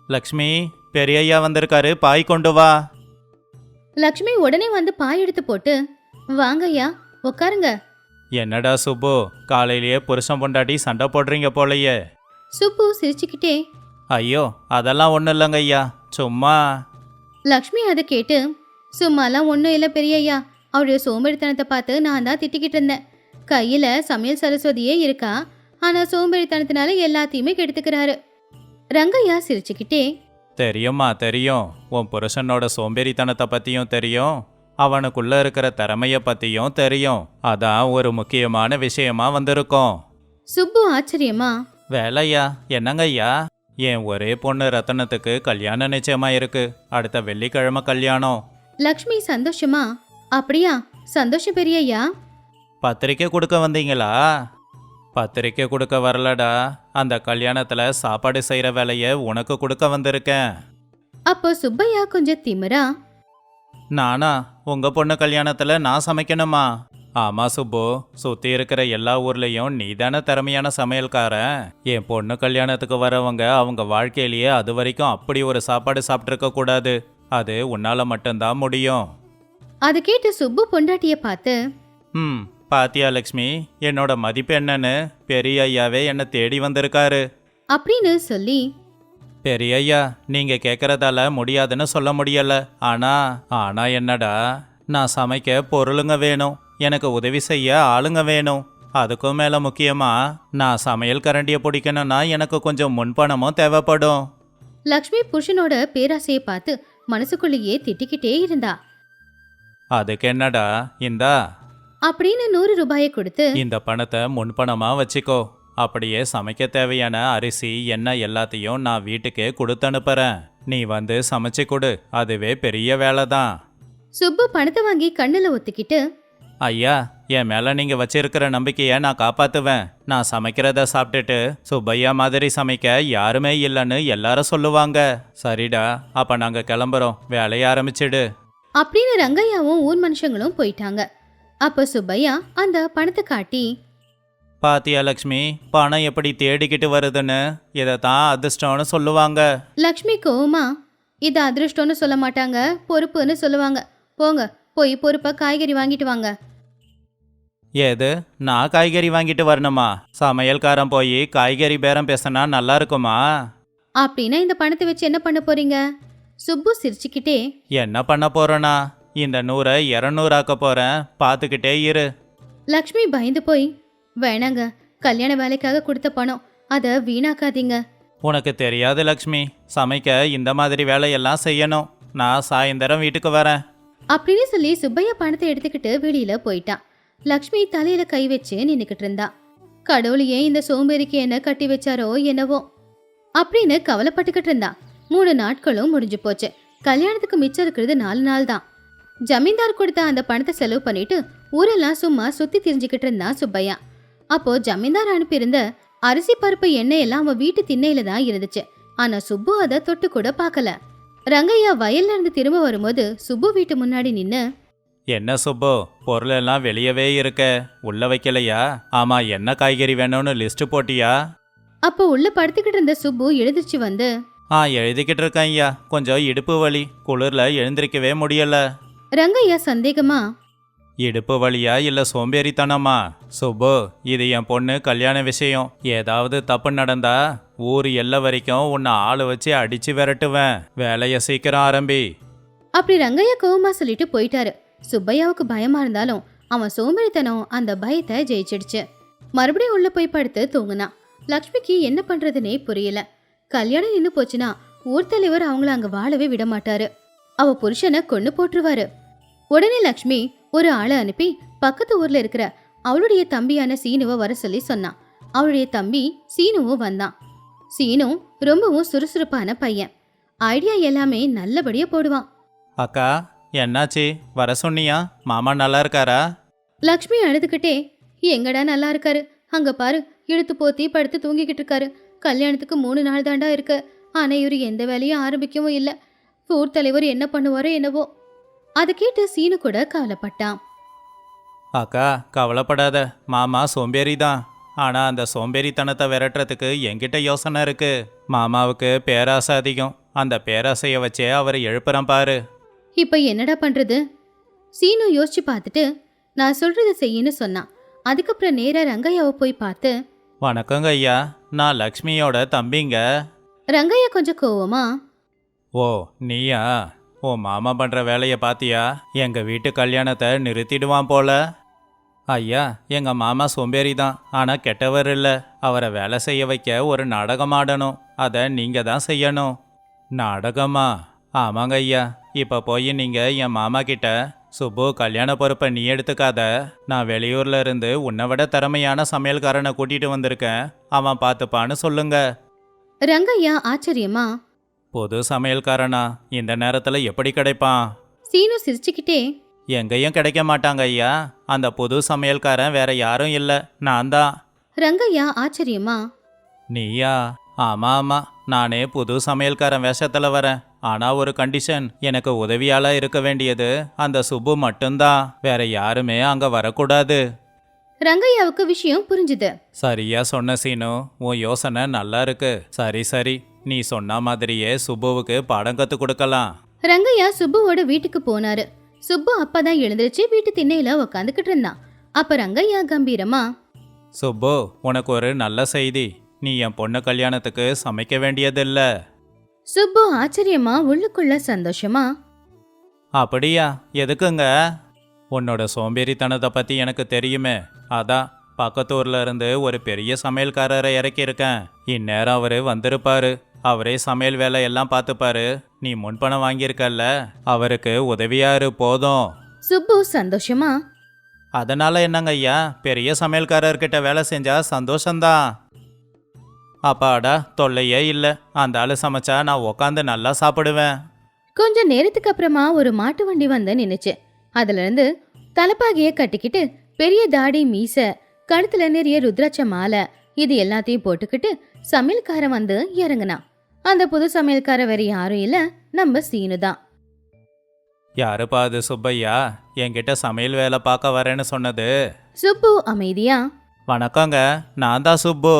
லக்ஷ்மி, பெரியய்யா வந்திருக்காரு, பாய் கொண்டு வா. லக்ஷ்மி உடனே வந்து பாய் எடுத்து போட்டு, வாங்கய்யா உட்காருங்க. என்னடா சுப்பு, காலையிலேயே புருஷன் பொண்டாட்டி சண்டை போடுறீங்க போலையே? சுப்பு சிரிச்சுக்கிட்டே, ஐயோ அதெல்லாம் ஒன்றும் இல்லைங்க ஐயா, சும்மா. லக்ஷ்மி அதை கேட்டு, சும்மாலாம் ஒன்றும் இல்லை பெரியய்யா, அவருடைய சோம்பேறித்தனத்தை பார்த்து நான் தான் திட்டிக்கிட்டு இருந்தேன். கையில் சமையல் சரஸ்வதியே இருக்கா, ஆனால் சோம்பேறித்தனத்தினால எல்லாத்தையுமே கெடுத்துக்கிறாரு. ரங்கையா சிரிச்சுக்கிட்டே, தெரியுமா தெரியும், உன் புருஷனோட சோம்பேறித்தனத்தை பற்றியும் தெரியும், அவனுக்குள்ள இருக்கிற திறமைய பற்றியும் தெரியும். அதான் ஒரு முக்கியமான விஷயமா வந்திருக்கோம். சுப்பு ஆச்சரியமா, வேலையா? என்னங்க ஐயா? என் ஒரே பொண்ணு ரத்தனத்துக்கு கல்யாணம் நிச்சயமா இருக்கு, அடுத்த வெள்ளிக்கிழமை கல்யாணம். லக்ஷ்மி சந்தோஷமா, அப்படியா? சந்தோஷம் பெரியய்யா. பத்திரிக்கை கொடுக்க வந்தீங்களா? பத்திரிக்கை கொடுக்க வரலடா, அந்த கல்யாணத்துல சாப்பாடு செய்யற வேலையை உனக்கு கொடுக்க வந்திருக்கேன். அப்போ சுப்பையா கொஞ்சம் திமிரா, நானா? உங்க பொண்ணு கல்யாணத்துல நான் சமைக்கணுமா? ஆமா சுப்பு, சுத்தி இருக்கிற எல்லா ஊர்லயும் நீ தானே திறமையான சமையல்காரன். என் பொண்ணு கல்யாணத்துக்கு வரவங்க அவங்க வாழ்க்கையிலேயே அது வரைக்கும் அப்படி ஒரு சாப்பாடு சாப்பிட்ருக்க கூடாது. அது உன்னால மட்டும்தான் முடியும். அது கேட்டு சுப்பு பொண்டாட்டிய பார்த்து, பாத்தியா லக்ஷ்மி, என்னோட மதிப்பு என்னன்னு பெரிய ஐயாவே என்னை தேடி வந்திருக்காரு அப்படின்னு சொல்லி, பெரிய ஐயா, நீங்க கேட்கறதால முடியாதுன்னு சொல்ல முடியல. ஆனா என்னடா, நான் சமைக்க பொருளுங்க வேணும், எனக்கு உதவி செய்ய ஆளுங்க வேணும். அதுக்கும் மேல முக்கியமா நான் சமையல் கரண்டியை பிடிக்கணும்னா எனக்கு கொஞ்சம் முன்பணமும் தேவைப்படும். லக்ஷ்மி புருஷனோட பேராசையை பார்த்து மனசுக்குள்ளேயே திட்டிக்கிட்டே இருந்தா. அதுக்கு என்னடா, இந்தா அப்படின்னு 100 ரூபாயை கொடுத்து, இந்த பணத்தை முன்பணமா வச்சுக்கோ. அப்படியே சமைக்க தேவையான அரிசி எண்ணெய் எல்லாத்தையும் நான் வீட்டுக்கே கொடுத்து அனுப்புறேன். நீ வந்து சமைச்சு கொடு, அதுவே பெரிய வேலை தான். சுப்பு பணத்தை வாங்கி கண்ணுல ஒத்திக்கிட்டு, ஐயா, என் மேல நீங்க வச்சிருக்கிற நம்பிக்கையை நான் காப்பாத்துவேன். நான் சமைக்கிறத சாப்பிட்டுட்டு சுப்பையா மாதிரி சமைக்க யாருமே இல்லைன்னு எல்லாரும் சொல்லுவாங்க. சரிடா, அப்ப நாங்க கிளம்புறோம், வேலைய ஆரம்பிச்சிடு அப்படின்னு ரங்கையாவும் ஊர் மனுஷங்களும் போயிட்டாங்க. அப்ப சுப்பையா அந்த பணத்தை காட்டி, பாத்தியா லக்ஷ்மி, பணம் எப்படி தேடிக்கிட்டு வருதுன்னு. இதைத்தான் அதிர்ஷ்டம்னு சொல்லுவாங்க. லக்ஷ்மி கோவமா, இது அதிர்ஷ்டம்னு சொல்ல மாட்டாங்க, பொறுப்புன்னு சொல்லுவாங்க. போங்க, போய் பொறுப்பா காய்கறி வாங்கிட்டு வாங்க. ஏது, நான் காய்கறி வாங்கிட்டு வரணுமா? சமையல்காரன் போய் காய்கறி பேரம் பேசினா நல்லா இருக்குமா? அப்படின்னா இந்த பணத்தை வச்சு என்ன பண்ண போறீங்க? சுப்பு சிரிச்சுக்கிட்டே, என்ன பண்ண போறேனா, இந்த 100 200 ஆக்க போறேன், பார்த்துக்கிட்டே இரு. லக்ஷ்மி பயந்து போய், வேணாங்க, கல்யாண வேலைக்காக கொடுத்த பணம், அதை வீணாக்காதீங்க. உனக்கு தெரியாது லக்ஷ்மி, சமைக்க இந்த மாதிரி வேலையெல்லாம் செய்யணும். நான் சாயந்தரம் வீட்டுக்கு வரேன். அப்படின்னு சொல்லி சுப்பையா பணத்தை எடுத்துக்கிட்டு வெளியில போயிட்டான். லக்ஷ்மி தலையில கை வச்சு நின்னுக்கிட்டு இருந்தா. கடவுள் ஏன் இந்த சோம்பேறிக்கு என்ன கட்டி வச்சாரோ என்னவோ அப்படின்னு கவலைப்பட்டுக்கிட்டு இருந்தா. 3 நாட்களும் முடிஞ்சு போச்சு. கல்யாணத்துக்கு மிச்சம் இருக்கிறது 4 நாள் தான். ஜமீன்தார் கொடுத்த அந்த பணத்தை செலவு பண்ணிட்டு ஊரெல்லாம் சும்மா சுத்தி திரிஞ்சுக்கிட்டு இருந்தான் சுப்பையா. அப்போ ஜமீன்தார் அனுப்பியிருந்த அரிசி பருப்பு எண்ணெய் எல்லாம் அவன் வீட்டு திண்ணையில தான் இருந்துச்சு. ஆனா சுப்பு அதை தொட்டு கூட பார்க்கல. ரங்கையா வயல்ல இருந்து திரும்ப வரும்போது சுப்பு வீட்டு முன்னாடி நின்னு, என்ன சுப்பு, பொருளெல்லாம் வெளியவே இருக்க, உள்ள வைக்கலையா? ஆமா, என்ன காய்கறி வேணும்னு லிஸ்ட் போட்டியா? அப்போ உள்ள படுத்துக்கிட்டு இருந்த சுப்பு எழுந்திருச்சு வந்து, எழுதிக்கிட்டு இருக்கேன் ஐயா, கொஞ்சம் இடுப்பு வலி, குளிர்ல எழுந்திருக்கவே முடியல. ரங்கையா சந்தேகமா, இடுப்பு வலியா இல்ல சோம்பேறித்தனமா? சுப்பு, இது என் பொண்ணு கல்யாண விஷயம். ஏதாவது தப்பு நடந்தா ஊர் எல்லை வரைக்கும் உன்னை ஆளு வச்சு அடிச்சு விரட்டுவேன். வேலைய சீக்கிரம் ஆரம்பி. அப்படி ரங்கையா கோவமா சொல்லிட்டு போயிட்டாரு. சுப்பையாவுக்கு பயமா இருந்தாலும் அவன் சோம்பேறித்தனம் அந்த பயத்தை ஜெயிச்சிடுச்சு. மறுபடியும் உள்ள போய் படுத்து தூங்குனான். லக்ஷ்மிக்கு என்ன பண்றதுனே புரியல. கல்யாணம் நின்னு போச்சுன்னா ஊர் தலைவர் அவங்கள அங்க வாழவே விட மாட்டாரு. அவ புருஷனை கொன்னு போட்டுருவாரு. உடனே லக்ஷ்மி ஒரு ஆளை அனுப்பி பக்கத்து ஊர்ல இருக்கிற அவளுடைய தம்பியான சீனுவை வர சொல்லி சொன்னான். அவளுடைய தம்பி சீனுவும் வந்தான். சீனு ரொம்பவும் சுறுசுறுப்பான பையன். ஐடியா எல்லாமே நல்லபடியா போடுவான். அக்கா, என்னாச்சு, வர சொன்னியா? மாமா நல்லா இருக்காரா? லக்ஷ்மி அழுதுகிட்டே, எங்கடா நல்லா இருக்காரு, அங்க பாரு, இழுத்து போத்தி படுத்து தூங்கிக்கிட்டு இருக்காரு. கல்யாணத்துக்கு 3 நாள் தாண்டா இருக்கு. ஆனா இவரு எந்த வேலையும் ஆரம்பிக்கவும் இல்லை. ஊர் தலைவர் என்ன பண்ணுவாரோ என்னவோ. அதை கேட்டு சீனு கூட கவலைப்பட்டான். அக்கா, கவலைப்படாத, மாமா சோம்பேறி தான். ஆனா அந்த சோம்பேறித்தனத்தை விரட்டுறதுக்கு என்கிட்ட யோசனை இருக்கு. மாமாவுக்கு பேராசை அதிகம். அந்த பேராசையை வச்சே அவரை எழுப்புறேன் பாரு. இப்ப என்னடா பண்றது? சீனு யோசிச்சு பார்த்துட்டு நான் சொல்றத செய்யின்னு சொன்னான். அதுக்கப்புறம் நேரா ரங்கையாவை போய் பார்த்து, வணக்கங்க ஐயா, நான் லக்ஷ்மியோட தம்பிங்க. ரங்கையா கொஞ்சம் கோவமா, ஓ நீயா? உன் மாமா பண்ற வேலையை பாத்தியா? எங்க வீட்டு கல்யாணத்தை நிறுத்திடுவான் போல. ஐயா, எங்க மாமா சோம்பேறி தான், ஆனா கெட்டவர் இல்ல. அவரை வேலை செய்ய வைக்க ஒரு நாடகம் ஆடணும். அதை நீங்க தான் செய்யணும். நாடகமா? ஆமாங்க ஐயா. இப்ப போய் நீங்க என் மாமா கிட்ட, சுப்பு, கல்யாண பொறுப்பை நீ எடுத்துக்காத, நான் வெளியூர்ல இருந்து உன்னை விட திறமையான சமையல்காரனை கூட்டிட்டு வந்திருக்கேன், அவன் பார்த்துப்பான்னு சொல்லுங்க. ரங்கையா ஆச்சரியமா, புது சமையல்காரனா இந்த நேரத்துல எப்படி கிடைப்பான்? சீனு சிரிச்சுக்கிட்டே, எங்கேயும் கிடைக்க மாட்டாங்க ஐயா. அந்த புது சமையல்காரன் வேற யாரும் இல்ல, நான் தான். ரங்கையா ஆச்சரியமா, நீயா? ஆமா ஆமா, நானே புது சமையல்காரன் வேஷத்துல வரேன். ஆனா ஒரு கண்டிஷன், எனக்கு உதவியாளா இருக்க வேண்டியது அந்த சுப்பு மட்டும்தான். வேற யாருமே அங்க வரக்கூடாது. ரங்கையாவுக்கு விஷயம் புரிஞ்சுது. சரியா சொன்ன சீனு, உன் யோசனை நல்லா இருக்கு. சரி சரி, நீ சொன்ன மாதிரியே சுப்புவுக்கு பாடம் கத்து கொடுக்கலாம். ரங்கையா சுப்புவோட வீட்டுக்கு போனாரு. சுப்பு அப்பதான் எழுந்திருச்சு வீட்டு திண்ணையில உக்காந்துக்கிட்டு இருந்தான். அப்ப ரங்கையா கம்பீரமா, சுப்பு, உனக்கு ஒரு நல்ல செய்தி. நீ என் பொண்ணு கல்யாணத்துக்கு சமைக்க வேண்டியதில்ல. சுப்பு ஆச்சரியமா உள்ளுக்குள்ள சந்தோஷமா, அப்படியா? எதுக்குங்க? உன்னோட சோம்பேறித்தனத்தை பத்தி எனக்கு தெரியுமே, அதான் பக்கத்தூர்ல இருந்து ஒரு பெரிய சமையல்காரரை இறக்கியிருக்கேன். இந்நேரம் அவரு வந்திருப்பாரு. அவரே சமையல் வேலை எல்லாம் பார்த்துப்பாரு. நீ முன்பணம் வாங்கியிருக்கல்ல, அவருக்கு உதவியாரு போதும். சுப்பு சந்தோஷமா, அதனால என்னங்க ஐயா, பெரிய சமையல்காரர்கிட்ட வேலை செஞ்சா சந்தோஷம்தான். அப்பாடா, தொல்லையே இல்லை. அந்த ஆளு சமைச்சா நான் உக்காந்து நல்லா சாப்பிடுவேன். கொஞ்ச நேரத்துக்கு அப்புறமா ஒரு மாட்டு வண்டி வந்து நின்னுச்சு. அதுல இருந்து தலைப்பாகைய கட்டிக்கிட்டு பெரிய தாடி மீச, கழுத்துல நிறைய ருத்ராட்ச மாலை, இது எல்லாத்தையும் போட்டுக்கிட்டு சமையல்காரன் வந்து இறங்குனான். அந்த புது சமையல்கார வேற யாரும் இல்ல, நம்ம சீனு தான். யாருப்பா அது? சுப்பையா என்கிட்ட சமையல் வேலை பார்க்க வரேன்னு சொன்னது? சுப்பு அமைதியா, வணக்கங்க, நான் தான் சுப்பு.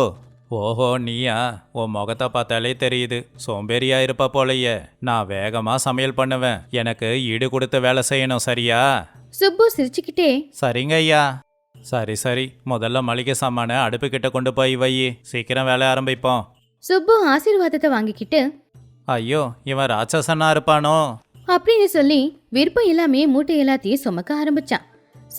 ஓஹோ, நீயா? உன் முகத்தை பார்த்தாலே தெரியுது, சோம்பேறியா இருப்ப போலயே. நான் வேகமா சமையல் பண்ணுவேன், எனக்கு ஈடு கொடுத்து வேலை செய்யணும், சரியா? சுப்பு சிரிச்சுக்கிட்டே, சரிங்க ஐயா. சரி சரி, முதல்ல மளிகை சாமான அடுப்பு கிட்ட கொண்டு போய் வை, சீக்கிரம் வேலை ஆரம்பிப்போம். சுப்பு ஆசீர்வாதத்தை வாங்கிக்கிட்டு ஐயோ, இவன் ராட்சசனா இருப்பானோ? அப்படின்னு சொல்லி விருப்பம் எல்லாமே மூட்டை எல்லாத்தையும் சுமக்க ஆரம்பிச்சான்.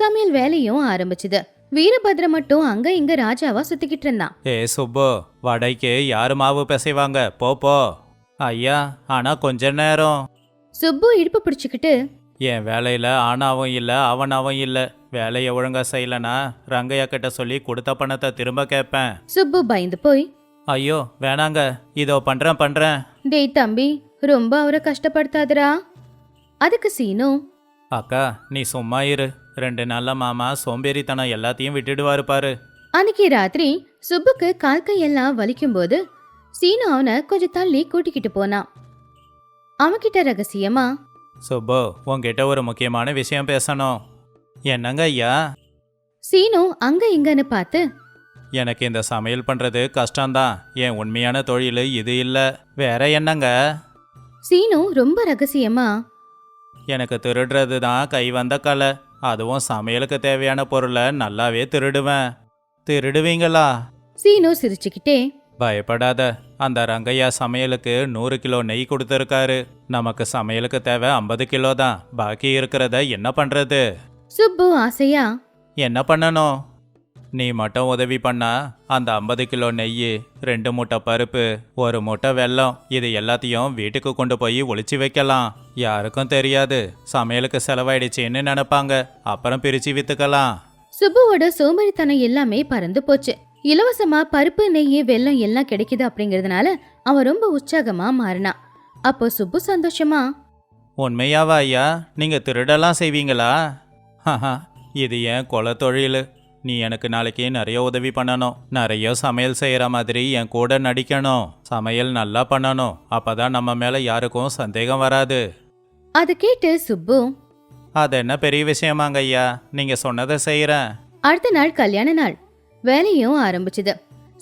சமையல் வேலையும் ஆரம்பிச்சுது. வீரபத்ர மட்டும் அங்க இங்க ராஜாவா சுத்திக்கிட்டு இருந்தான். ஏ சுப்பு, வடைக்கு யாரு மாவு பிசைவாங்க? போ போ. ஐயா, ஆனா கொஞ்ச நேரம். சுப்பு இடுப்பு பிடிச்சுக்கிட்டு, என் வேலையில ஆனாவும் இல்ல அவனாவும் இல்ல. வேலையை ஒழுங்கா செய்யலனா ரங்கையா கிட்ட சொல்லி கொடுத்த பணத்தை திரும்ப கேட்பேன். சுப்பு பயந்து போய், ஐயோ வேணாங்க, இதோ பண்றேன். டேய் தம்பி, ரொம்ப அவரை கஷ்டப்படுத்தாதடா. அதுக்கு சீனு, அக்கா நீ சும்மா இரு, 2 நாள்ல மாமா சோம்பேறித்தனம் எல்லாத்தையும் விட்டுடுவாரு பாரு. அன்னைக்கு ராத்திரி சுப்புக்கு கால் கையெல்லாம் வலிக்கும் போது சீனு அவனை கொஞ்சம் தள்ளி கூட்டிக்கிட்டு போனான். அவன்கிட்ட ரகசியமா, சுப்பு, உன்கிட்ட ஒரு முக்கியமான விஷயம் பேசணும். என்னங்க ஐயா? சீனு அங்க இங்கன்னு பார்த்து, எனக்கு இந்த சமையல் பண்றது கஷ்டம்தான், என் உண்மையான தொழில் இது இல்ல. வேற என்னங்க? சீனு ரொம்ப ரகசியமா, எனக்கு திருடுறது தான் கை வந்த கலை. அதுவும் சமையலுக்கு தேவையான பொருளை நல்லாவே திருடுவேன். திருடுவீங்களா? சீனு சிரிச்சுக்கிட்டே, பயப்படாத, அந்த ரங்கையா சமையலுக்கு 100 கிலோ நெய் கொடுத்துருக்காரு. நமக்கு சமையலுக்கு தேவை 50 கிலோ தான். பாக்கி இருக்கிறத என்ன பண்றது? சுப்பு ஆசையா, என்ன பண்ணணும்? நீ மட்டும் உதவி பண்ணா அந்த 50 கிலோ நெய், 2 மூட்டை பருப்பு, 1 மூட்டை வெல்லம், இது எல்லாத்தையும் வீட்டுக்கு கொண்டு போய் ஒளிச்சு வைக்கலாம். யாருக்கும் தெரியாது, சமையலுக்கு செலவாயிடுச்சுன்னு நினைப்பாங்க. அப்புறம் பிரிச்சு வித்துக்கலாம். சுப்புவோட சோம்பேறித்தனம் எல்லாமே பறந்து போச்சு. இலவசமா பருப்பு நெய் வெல்லம் எல்லாம் கிடைக்குது அப்படிங்கறதுனால அவன் ரொம்ப உற்சாகமா மாறினான். அப்போ சுப்பு சந்தோஷமா, உண்மையாவா ஐயா? நீங்க திருடலாம் செய்வீங்களா? இது ஏன் கொலை தொழில். நீ எனக்கு நாளைக்கு நிறைய உதவி பண்ணணும். நிறைய சமையல் செய்யற மாதிரி என் கூட நடிக்கணும். சமையல் நல்லா பண்ணணும், அப்பதான் நம்ம மேல யாருக்கும் சந்தேகம் வராது. அது கேட்டு சுப்பு, அது என்ன பெரிய விஷயமாங்க ஐயா, நீங்க சொன்னதை செய்யறேன். அடுத்த நாள் கல்யாண நாள். வேலையும் ஆரம்பிச்சுது.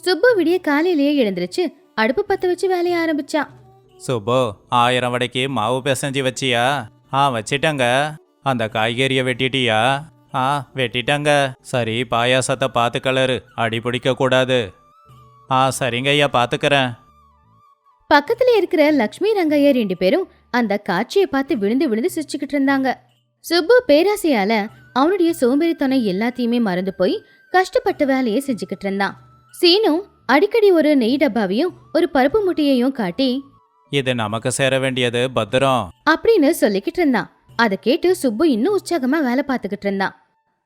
சுப்பு விடிய காலையிலேயே எழுந்திருச்சு அடுப்பு பத்த வச்சு வேலைய ஆரம்பிச்சான். சுப்பு, 1000 வடைக்கு மாவு பிசைஞ்சு வச்சியா? வச்சிட்டங்க. அந்த காய்கறியை வெட்டிட்டியா? வெட்டிட்டங்க. சரி, பாயாசத்தை பார்த்து கலரு, அடி பிடிக்க கூடாது. சரிங்க ஐயா, பார்த்துக்கிறேன். பக்கத்துல இருக்கிற லக்ஷ்மி ரங்கையா 2 பேரும் அந்த காட்சியை பார்த்து விழுந்து விழுந்து சிரிச்சுக்கிட்டு இருந்தாங்க. சுப்பு பேராசையால அவனுடைய சோம்பேறித்தனம் எல்லாத்தையுமே மறந்து போய் கஷ்டப்பட்டு வேலையை செஞ்சுக்கிட்டு இருந்தான். சீனு அடிக்கடி ஒரு நெய் டப்பாவையும் ஒரு பருப்பு முட்டையையும் காட்டி, இது நமக்கு சேர வேண்டியது, பத்திரம் அப்படின்னு சொல்லிக்கிட்டு இருந்தான். அதை கேட்டு சுப்பு இன்னும் உற்சாகமா வேலை பார்த்துக்கிட்டு இருந்தான்.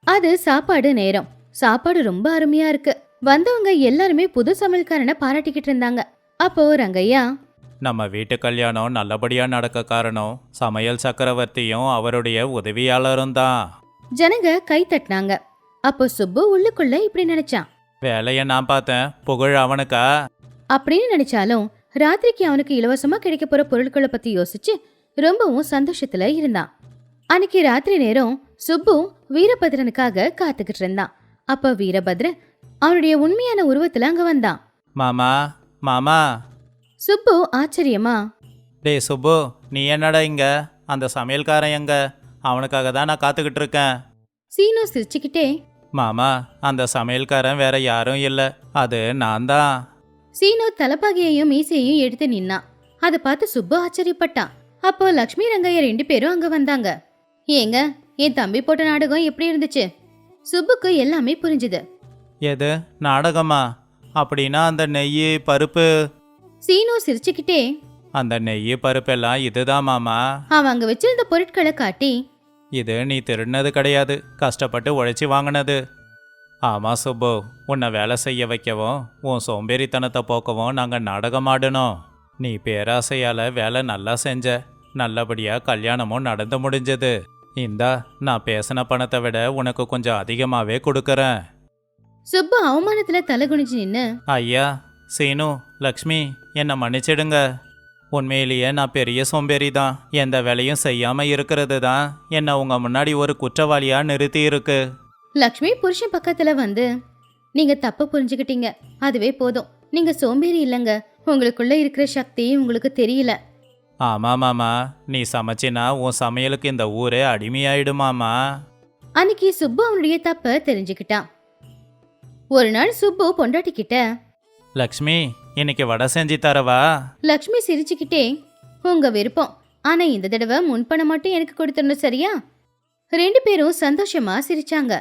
அது சாப்பாடு நேரம். சாப்பாடு ரொம்ப அருமையா இருக்கு. வந்தவங்க எல்லாருமே புது சமையல்காரனை பாராட்டிக்கிட்டு இருந்தாங்க. அப்போ ரங்கையா, நம்ம வீட்டு கல்யாணம் நல்லபடியா நடக்க காரணம் சமையல் சக்கரவர்த்தியும் அவருடைய உதவியாளரும் தான். ஜனங்க கை தட்டினாங்க. அப்போ சுப்பு உள்ளுக்குள்ள இப்படி நினைச்சான், வேலைய நான் பார்த்தேன், புகழ் அவனுக்கா? அப்படின்னு நினைச்சாலும் ராத்திரிக்கு அவனுக்கு இலவசமா கிடைக்க போற பொருட்களை பத்தி யோசிச்சு ரொம்பவும் சந்தோஷத்துல இருந்தான். அன்னைக்கு ராத்திரி நேரம் சுப்பு வீரபத்ரனுக்காக காத்துக்கிட்டு இருந்தான். அப்ப வீரபத்ரன் அவனுடைய உண்மையான உருவத்துல அங்க வந்தான். மாமா, மாமா. சுப்பு ஆச்சரியமா, டேய் சுப்பு, நீ என்னடா இங்க? அந்த சமையல்காரன் எங்க? அவனுக்காக தான் நான் காத்துக்கிட்டு இருக்கேன். சீனு சிரிச்சுக்கிட்டே, மாமா, அந்த சமையல்காரன் வேற யாரும் இல்ல, அது நான் தான். சீனு தலப்பாகையையும் மீசையையும் எடுத்து நின்னான். அதை பார்த்து சுப்பு ஆச்சரியப்பட்டான். அப்போ லக்ஷ்மி ரங்கையா 2 பேரும் அங்க வந்தாங்க. ஏங்க, என் தம்பி போட்ட நாடகம் எப்படி இருந்துச்சு? சுப்புக்கு எல்லாமே புரிஞ்சுது. எது நாடகமா? அப்படின்னா அந்த நெய் பருப்பு? சீனு சிரிச்சுக்கிட்டே, அந்த நெய் பருப்பெல்லாம் இதுதான் மாமா. அவன் அங்க வச்சிருந்த பொருட்களை காட்டி, இது நீ திருடினது கிடையாது, கஷ்டப்பட்டு உழைச்சி வாங்கினது. ஆமா சுப்பு, உன்னை வேலை செய்ய வைக்கவும் உன் சோம்பேறித்தனத்தை போக்கவும் நாங்கள் நாடகம் ஆடணும். நீ பேராசையால வேலை நல்லா செஞ்ச, நல்லபடியா கல்யாணமும் நடந்து முடிஞ்சது. இந்தா, நான் பேசின பணத்தை விட உனக்கு கொஞ்சம் அதிகமாவே கொடுக்கறேன். சுப்பு அவமானத்துல தலை குனிஞ்சு நின்னு, ஐயா, சீனு, லக்ஷ்மி, என்னை மன்னிச்சிடுங்க. உண்மையிலேயே நான் பெரிய சோம்பேறி தான். எந்த வேலையும் செய்யாம இருக்கிறது தான் என்னை உங்க முன்னாடி ஒரு குற்றவாளியா நிறுத்தி இருக்கு. லக்ஷ்மி புருஷன் பக்கத்துல வந்து, நீங்க தப்பு புரிஞ்சுக்கிட்டீங்க, அதுவே போதும். நீங்க சோம்பேறி இல்லைங்க, உங்களுக்குள்ள இருக்கிற சக்தி உங்களுக்கு தெரியல. ஆமா மாமா, நீ சமைச்சினா உன் சமையலுக்கு இந்த ஊரே அடிமையாயிடுமாமா. அன்னைக்கு சுப்பு அவனுடைய தப்ப தெரிஞ்சுக்கிட்டான். ஒரு நாள் சுப்பு பொண்டாட்டி கிட்ட, லக்ஷ்மி, இன்னைக்கு வடை செஞ்சு தரவா? லக்ஷ்மி சிரிச்சுக்கிட்டே, உங்க விருப்பம், ஆனா இந்த தடவை முன்பணம் மட்டும் எனக்கு கொடுத்துடணும், சரியா? ரெண்டு பேரும் சந்தோஷமா சிரிச்சாங்க.